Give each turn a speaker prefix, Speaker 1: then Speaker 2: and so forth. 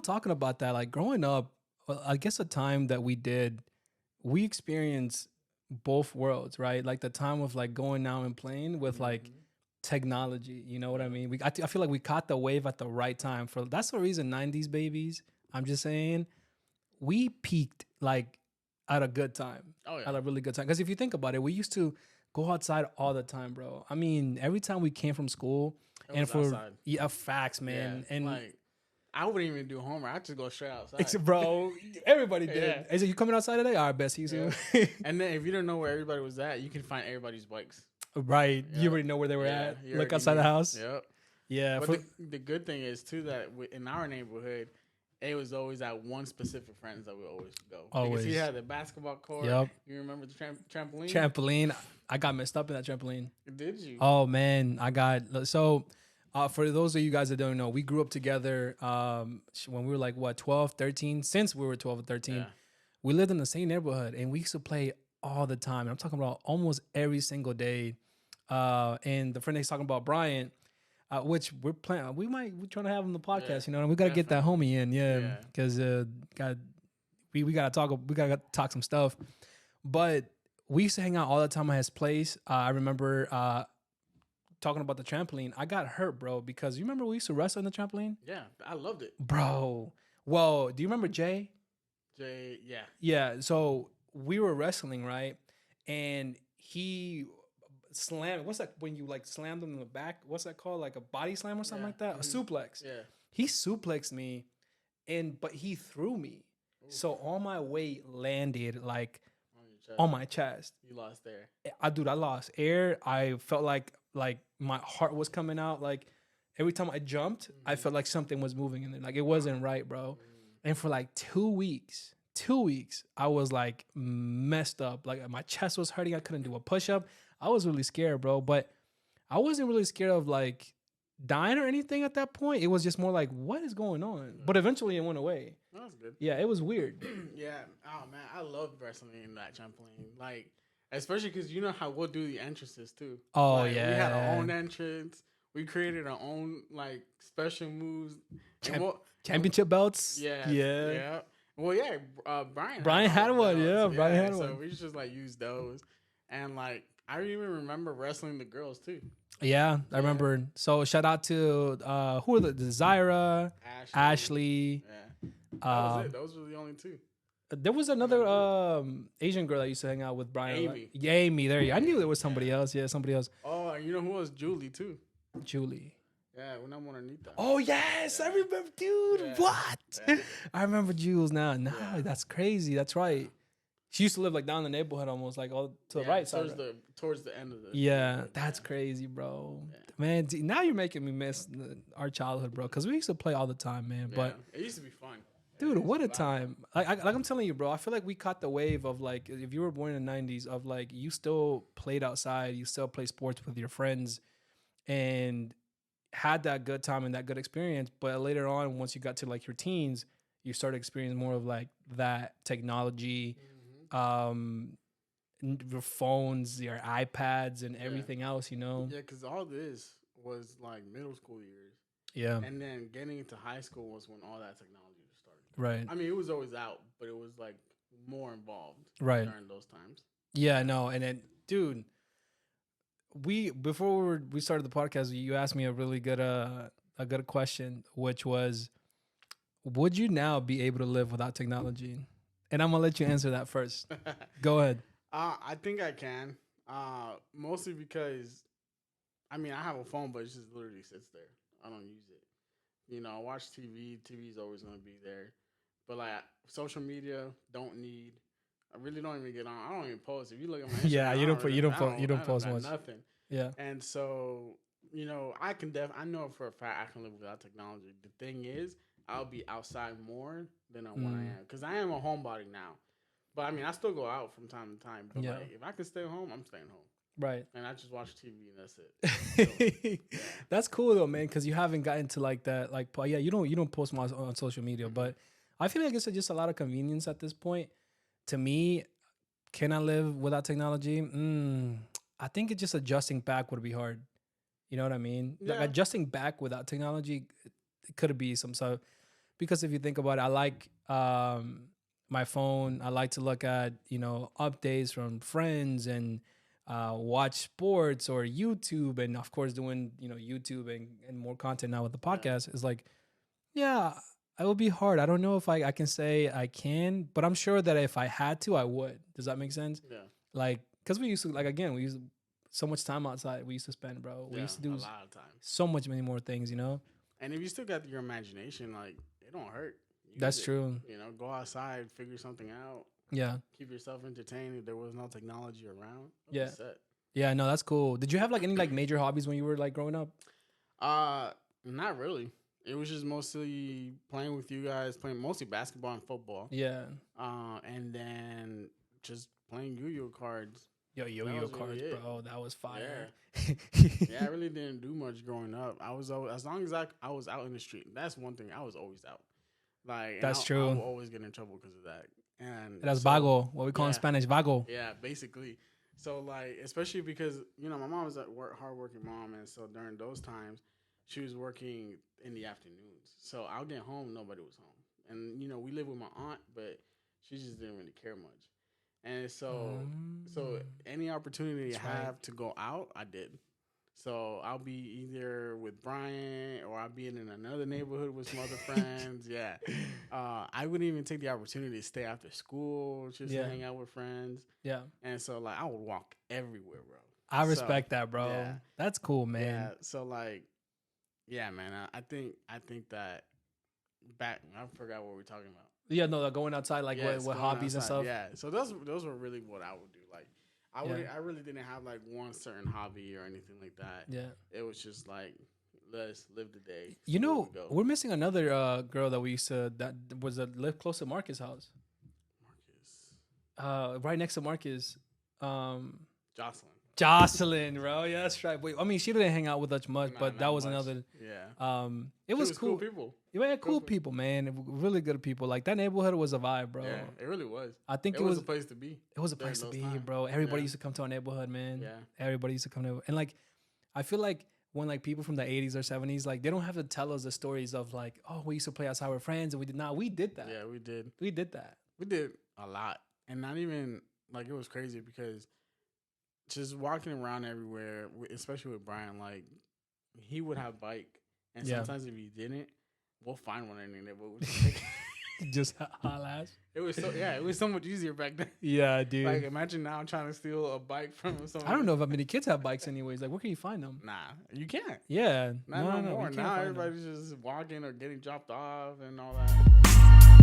Speaker 1: Talking about that, like growing up, I guess a time that we experienced both worlds, right? Like the time of like going out and playing with like
Speaker 2: Mm-hmm.
Speaker 1: technology. You know what I
Speaker 2: Yeah.
Speaker 1: mean? I feel like we caught the wave at the right time. That's the reason '90s babies. I'm just saying we peaked like at a good time,
Speaker 2: Oh yeah.
Speaker 1: at a really good time. Because if you think about it, we used to go outside all the time, bro. I mean, every time we came from school,
Speaker 2: It
Speaker 1: and
Speaker 2: was
Speaker 1: for
Speaker 2: outside.
Speaker 1: yeah, facts,
Speaker 2: Yeah.
Speaker 1: man, and
Speaker 2: Like I wouldn't even do homework. I just go straight
Speaker 1: it's
Speaker 2: outside.
Speaker 1: bro, everybody
Speaker 2: Yeah.
Speaker 1: did. Is it you coming outside today? All right, best see you
Speaker 2: Yeah.
Speaker 1: soon.
Speaker 2: And then if you don't know where everybody was at, you can find everybody's bikes.
Speaker 1: Right, you
Speaker 2: Yep.
Speaker 1: already know where they were
Speaker 2: Yeah.
Speaker 1: at.
Speaker 2: You
Speaker 1: Look
Speaker 2: already
Speaker 1: outside the
Speaker 2: knew.
Speaker 1: house.
Speaker 2: Yep.
Speaker 1: Yeah,
Speaker 2: But
Speaker 1: for
Speaker 2: the good thing is too that in our neighborhood, it was always at one specific friends that we always go because he
Speaker 1: always.
Speaker 2: had the basketball court.
Speaker 1: Yep.
Speaker 2: You remember the trampoline?
Speaker 1: Trampoline. I got messed up in that trampoline.
Speaker 2: Did you?
Speaker 1: Oh man, I got so. For those of you guys that don't know, we grew up together when we were like what 12, 13. Since we were 12 or 13,
Speaker 2: Yeah.
Speaker 1: we lived in the same neighborhood and we used to play all the time. I'm talking about almost every single day. And the friend he's talking about, Brian, which we're playing. We're trying to have him on the
Speaker 2: Yeah.
Speaker 1: podcast. And we got to get that
Speaker 2: Definitely.
Speaker 1: homie in, yeah,
Speaker 2: Yeah.
Speaker 1: because got we gotta talk. We gotta talk some stuff. But we used to hang out all the time at his place. I remember talking about the trampoline. I got hurt, bro, because you remember we used to wrestle in the trampoline,
Speaker 2: Yeah. I loved it.
Speaker 1: bro. Well, do you remember Jay?
Speaker 2: Jay. Yeah.
Speaker 1: Yeah. So we were wrestling, right? And he slammed. What's that when you like slammed him in the back? What's that called? Like a body slam or something
Speaker 2: Yeah.
Speaker 1: like that? A
Speaker 2: Mhm.
Speaker 1: suplex.
Speaker 2: Yeah.
Speaker 1: He suplexed me, but he threw me.
Speaker 2: Oof.
Speaker 1: So all my weight landed like
Speaker 2: On your chest.
Speaker 1: on my chest.
Speaker 2: You lost there.
Speaker 1: I lost air. I felt like my heart was coming out. Like every time I jumped, I felt like something was moving in there. Like it wasn't right, bro. And for like 2 weeks, I was like messed up. Like my chest was hurting. I couldn't do a push up. I was really scared, bro. But I wasn't really scared of like dying or anything at that point. It was just more like, what is going on? But eventually it went away.
Speaker 2: That's good.
Speaker 1: Yeah, it was weird.
Speaker 2: Yeah. Oh man, I love wrestling in that trampoline. Like, especially because you know how we'll do the entrances too.
Speaker 1: Oh
Speaker 2: Like, we had our
Speaker 1: yeah.
Speaker 2: own entrance. We created our own like special moves.
Speaker 1: Champ-
Speaker 2: We'll,
Speaker 1: Championship belts.
Speaker 2: yeah.
Speaker 1: Yeah.
Speaker 2: Yeah. Well, yeah. Brian.
Speaker 1: Brian had
Speaker 2: those
Speaker 1: one. Yeah,
Speaker 2: belts.
Speaker 1: Brian had
Speaker 2: So
Speaker 1: one.
Speaker 2: we just like use those, and like I even remember wrestling the girls too.
Speaker 1: Yeah, I remember. So shout out to who are the Zyra, Ashley.
Speaker 2: Yeah. That was
Speaker 1: Um,
Speaker 2: it. Those were the only two.
Speaker 1: there was another Asian girl that used to hang out with Brian.
Speaker 2: Amy.
Speaker 1: Right? Yeah, Amy. There you. I knew there was somebody
Speaker 2: Yeah.
Speaker 1: else. Yeah, somebody else.
Speaker 2: Oh, and you know who was Julie too?
Speaker 1: Julie.
Speaker 2: Yeah, una morenita.
Speaker 1: Oh yes, I remember, dude.
Speaker 2: Yeah.
Speaker 1: What?
Speaker 2: Yeah.
Speaker 1: I remember Jules now. Nah,
Speaker 2: Yeah.
Speaker 1: that's crazy. That's right. She used to live like down the neighborhood, almost like all to the
Speaker 2: Yeah,
Speaker 1: right side.
Speaker 2: towards
Speaker 1: Right?
Speaker 2: towards the end of the
Speaker 1: Yeah,
Speaker 2: neighborhood,
Speaker 1: that's
Speaker 2: yeah.
Speaker 1: crazy, bro.
Speaker 2: Yeah.
Speaker 1: Man, now you're making me miss our childhood, bro. Because we used to play all the time, man.
Speaker 2: Yeah,
Speaker 1: But
Speaker 2: it used to be fun.
Speaker 1: dude, what a
Speaker 2: Wow.
Speaker 1: time! Like I'm telling you, bro. I feel like we caught the wave of like if you were born in the '90s, of like you still played outside, you still play sports with your friends, and had that good time and that good experience. But later on, once you got to like your teens, you started experiencing more of like that technology, um, your phones, your iPads, and everything else. You know?
Speaker 2: Yeah, because all this was like middle school years,
Speaker 1: Yeah.
Speaker 2: and then getting into high school was when all that technology started.
Speaker 1: Right.
Speaker 2: I mean, it was always out, but it was like more involved
Speaker 1: Right.
Speaker 2: during those times.
Speaker 1: Yeah. No. And then, dude, before we started the podcast, you asked me a really good a good question, which was, would you now be able to live without technology? And I'm gonna let you answer that first. Go ahead.
Speaker 2: I think I can. Mostly because, I mean, I have a phone, but it just literally sits there. I don't use it. You know, I watch TV. TV's always gonna be there. But like social media, don't need. I really don't even get on. I don't even post. If you look at my Instagram,
Speaker 1: Yeah, you
Speaker 2: I
Speaker 1: don't put
Speaker 2: really-
Speaker 1: you don't
Speaker 2: I
Speaker 1: post you don't
Speaker 2: I
Speaker 1: post
Speaker 2: got
Speaker 1: much.
Speaker 2: nothing.
Speaker 1: Yeah.
Speaker 2: And so, you know, I know for a fact I can live without technology. The thing is, I'll be outside more than when I am, because I am a homebody now. But I mean, I still go out from time to time. But
Speaker 1: Yeah.
Speaker 2: like, if I can stay home, I'm staying home,
Speaker 1: Right.
Speaker 2: and I just watch TV and that's it.
Speaker 1: That's cool though, man, because you haven't gotten to like that. Like, yeah, you don't post much on social media, but I feel like it's just a lot of convenience at this point. To me, can I live without technology? I think it's just adjusting back would be hard. You know what I mean? Like
Speaker 2: Yeah.
Speaker 1: adjusting back without technology, it could be some sort. because if you think about it, I like my phone. I like to look at, updates from friends and watch sports or YouTube, and of course doing, YouTube and more content now with the podcast is like, yeah, it will be hard. I don't know if I can say I can, but I'm sure that if I had to, I would. Does that make sense?
Speaker 2: Yeah.
Speaker 1: Like, because we used to, like, again, we used so much time outside we used to spend, bro. We used to do
Speaker 2: a lot of time.
Speaker 1: so much many more things,
Speaker 2: And if you still got your imagination, like, it don't hurt.
Speaker 1: That's true.
Speaker 2: Go outside, figure something out.
Speaker 1: Yeah.
Speaker 2: Keep yourself entertained. If there was no technology around,
Speaker 1: yeah.
Speaker 2: Set.
Speaker 1: Yeah, no, that's cool. Did you have like any like major hobbies when you were like growing up?
Speaker 2: Not really. It was just mostly playing with you guys, playing mostly basketball and football.
Speaker 1: Yeah.
Speaker 2: And then just playing Yu-Gi-Oh cards.
Speaker 1: Yo-yo cards, really bro. That was fire.
Speaker 2: Yeah, I really didn't do much growing up. I was always, as long as I was out in the street. That's one thing. I was always out. Like
Speaker 1: that's true.
Speaker 2: I would always get in trouble because of that. And
Speaker 1: that's vago. What we call in Spanish, vago.
Speaker 2: Yeah, basically. So like, especially because my mom was hardworking mom, and so during those times, she was working in the afternoons. So I'll get home, nobody was home, and we live with my aunt, but she just didn't really care much. And so any opportunity I have to go out, I did. So I'll be either with Brian or I'll be in another neighborhood with some other friends. Yeah. I wouldn't even take the opportunity to stay after school, just to hang out with friends.
Speaker 1: Yeah.
Speaker 2: And so like I would walk everywhere, bro.
Speaker 1: I respect that, bro.
Speaker 2: Yeah.
Speaker 1: That's cool, man.
Speaker 2: Yeah. So like, yeah, man. I think that I forgot what we were talking about.
Speaker 1: Yeah, no, going outside, like with hobbies outside. And stuff.
Speaker 2: Yeah. So those were really what I would do. Like I really didn't have like one certain hobby or anything like that. Yeah. It was just like, let's live the day.
Speaker 1: We're missing another girl that we used to live close to Marcus' house. Right next to Marcus. Jocelyn, bro. Yeah, that's right. I mean, she didn't hang out with us much, but that was another.
Speaker 2: Yeah.
Speaker 1: It was cool.
Speaker 2: Cool people.
Speaker 1: Yeah, cool people, man. Really good people. Like that neighborhood was a vibe, bro.
Speaker 2: Yeah, it really was.
Speaker 1: I think
Speaker 2: it was a place to be.
Speaker 1: It was a place to be, bro. Everybody used to come to our neighborhood, man. Yeah. Everybody used to come to, and like, I feel like when like people from the 80s or 70s, like they don't have to tell us the stories of like, oh, we used to play outside with friends and we did not. We did that.
Speaker 2: Yeah, we did.
Speaker 1: We did that.
Speaker 2: We did a lot, and not even like it was crazy because just walking around everywhere, especially with Brian, like he would have bike, and sometimes if he didn't, we'll find one in the neighborhood.
Speaker 1: Just haul ass.
Speaker 2: It was so much easier back then.
Speaker 1: Yeah, dude.
Speaker 2: Like imagine now trying to steal a bike from someone.
Speaker 1: I don't know if many kids have bikes anyways. Like where can you find them?
Speaker 2: Nah, you can't.
Speaker 1: Yeah,
Speaker 2: no more. Now everybody's just walking or getting dropped off and all that.